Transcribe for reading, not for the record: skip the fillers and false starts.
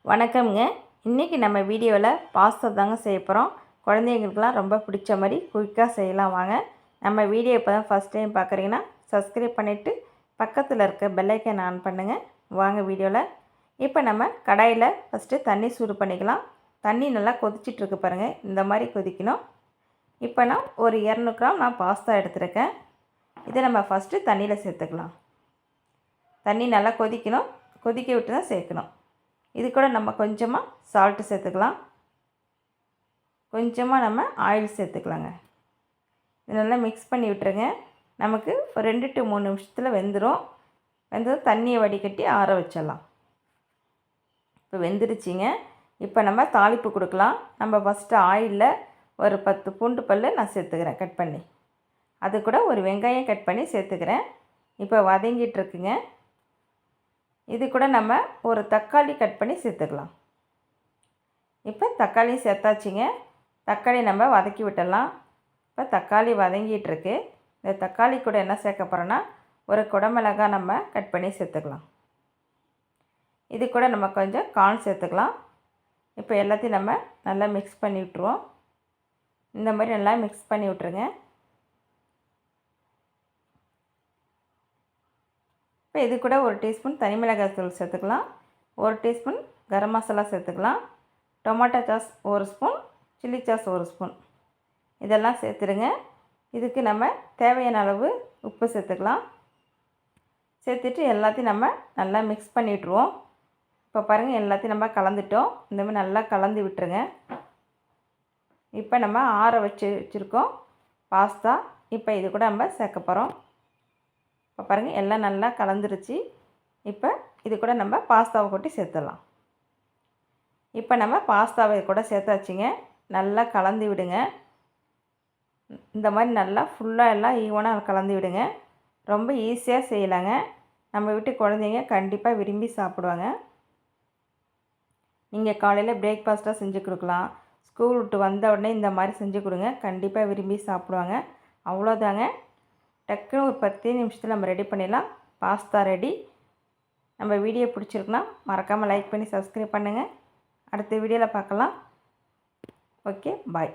வணக்கம்ங்க. இன்றைக்கி நம்ம வீடியோவில் பாஸ்தா தாங்க செய்ய போகிறோம். குழந்தைங்களுக்குலாம் ரொம்ப பிடிச்ச மாதிரி குயிக்காக செய்யலாம் வாங்க. நம்ம வீடியோ இப்போ தான் ஃபஸ்ட் டைம் பார்க்குறீங்கன்னா சப்ஸ்கிரைப் பண்ணிவிட்டு பக்கத்தில் இருக்க பெல் ஐக்கான் ஆன் பண்ணுங்கள். வாங்க வீடியோவில். இப்போ நம்ம கடாயில் ஃபஸ்ட்டு தண்ணி சூடு பண்ணிக்கலாம். தண்ணி நல்லா கொதிச்சிட்ருக்கு பாருங்கள், இந்த மாதிரி கொதிக்கணும். இப்போ நான் ஒரு 200 கிராம் பாஸ்தா எடுத்துருக்கேன். இதை நம்ம ஃபஸ்ட்டு தண்ணியில் சேர்த்துக்கலாம். தண்ணி நல்லா கொதிக்கணும், கொதிக்க விட்டு தான் சேர்க்கணும். இது கூட நம்ம கொஞ்சமாக சால்ட்டு சேர்த்துக்கலாம், கொஞ்சமாக நம்ம ஆயில் சேர்த்துக்கலாங்க. இது நல்லா மிக்ஸ் பண்ணி விட்டுருங்க. நமக்கு ஒரு 2 to 3 நிமிஷத்தில் வெந்துடும். வெந்ததும் தண்ணியை வடிகட்டி ஆற வச்சிடலாம். இப்போ வெந்துருச்சிங்க. இப்போ நம்ம தாளிப்பு கொடுக்கலாம். நம்ம ஃபஸ்ட்டு ஆயிலில் ஒரு 10 பூண்டு பல் நான் சேர்த்துக்கிறேன் கட் பண்ணி. அது கூட ஒரு வெங்காயம் கட் பண்ணி சேர்த்துக்கிறேன். இப்போ வதங்கிட்டுருக்குங்க. இது கூட நம்ம ஒரு தக்காளி கட் பண்ணி சேர்த்துக்கலாம். இப்போ தக்காளியும் சேர்த்தாச்சிங்க. தக்காளி நம்ம வதக்கி விட்டுடலாம். இப்போ தக்காளி வதங்கிட்டுருக்கு. இந்த தக்காளி கூட என்ன சேர்க்க போகிறோன்னா ஒரு குடமிளகாய் நம்ம கட் பண்ணி சேர்த்துக்கலாம். இது கூட நம்ம கொஞ்சம் கார்ன் சேர்த்துக்கலாம். இப்போ எல்லாத்தையும் நம்ம நல்லா மிக்ஸ் பண்ணி விட்டுருவோம். இந்த மாதிரி நல்லா மிக்ஸ் பண்ணி விட்ருங்க. இப்போ இது கூட ஒரு டீஸ்பூன் தனி மிளகாய் தூள் சேர்த்துக்கலாம், ஒரு டீஸ்பூன் கரம் மசாலா சேர்த்துக்கலாம், டொமேட்டோ சாஸ் ஒரு ஸ்பூன், சில்லி சாஸ் ஒரு ஸ்பூன், இதெல்லாம் சேர்த்துடுங்க. இதுக்கு நம்ம தேவையான அளவு உப்பு சேர்த்துக்கலாம். சேர்த்துட்டு எல்லாத்தையும் நம்ம நல்லா மிக்ஸ் பண்ணி விட்ருவோம். இப்போ பாருங்கள், எல்லாத்தையும் நம்ம கலந்துட்டோம். இந்தமாதிரி நல்லா கலந்து விட்டுருங்க. இப்போ நம்ம ஆற வச்சுருக்கோம் பாஸ்தா. இப்போ இது கூட நம்ம சேர்க்க போகிறோம். இப்போ பாருங்கள், எல்லாம் நல்லா கலந்துருச்சு. இப்போ இது கூட நம்ம பாஸ்தாவை கொட்டி சேர்த்துடலாம். இப்போ நம்ம பாஸ்தாவை கூட சேர்த்தாச்சுங்க. நல்லா கலந்து விடுங்க. இந்த மாதிரி நல்லா ஃபுல்லாக எல்லாம் ஈவனாக கலந்து விடுங்க. ரொம்ப ஈஸியாக செய்யலாங்க. நம்ம வீட்டு குழந்தைங்க கண்டிப்பாக விரும்பி சாப்பிடுவாங்க. நீங்கள் காலையில் பிரேக்ஃபாஸ்ட்டாக செஞ்சு கொடுக்கலாம். ஸ்கூல் விட்டு வந்த உடனே இந்த மாதிரி செஞ்சு கொடுங்க, கண்டிப்பாக விரும்பி சாப்பிடுவாங்க. அவ்வளோதாங்க. டக்குன்னு ஒரு 10 நிமிஷத்தில் நம்ம ரெடி பண்ணிடலாம். Pasta ready. நம்ம வீடியோ பிடிச்சிருக்குன்னா மறக்காமல் லைக் பண்ணி சப்ஸ்கிரைப் பண்ணுங்கள். அடுத்த வீடியோவில் பார்க்கலாம். ஓகே, பாய்.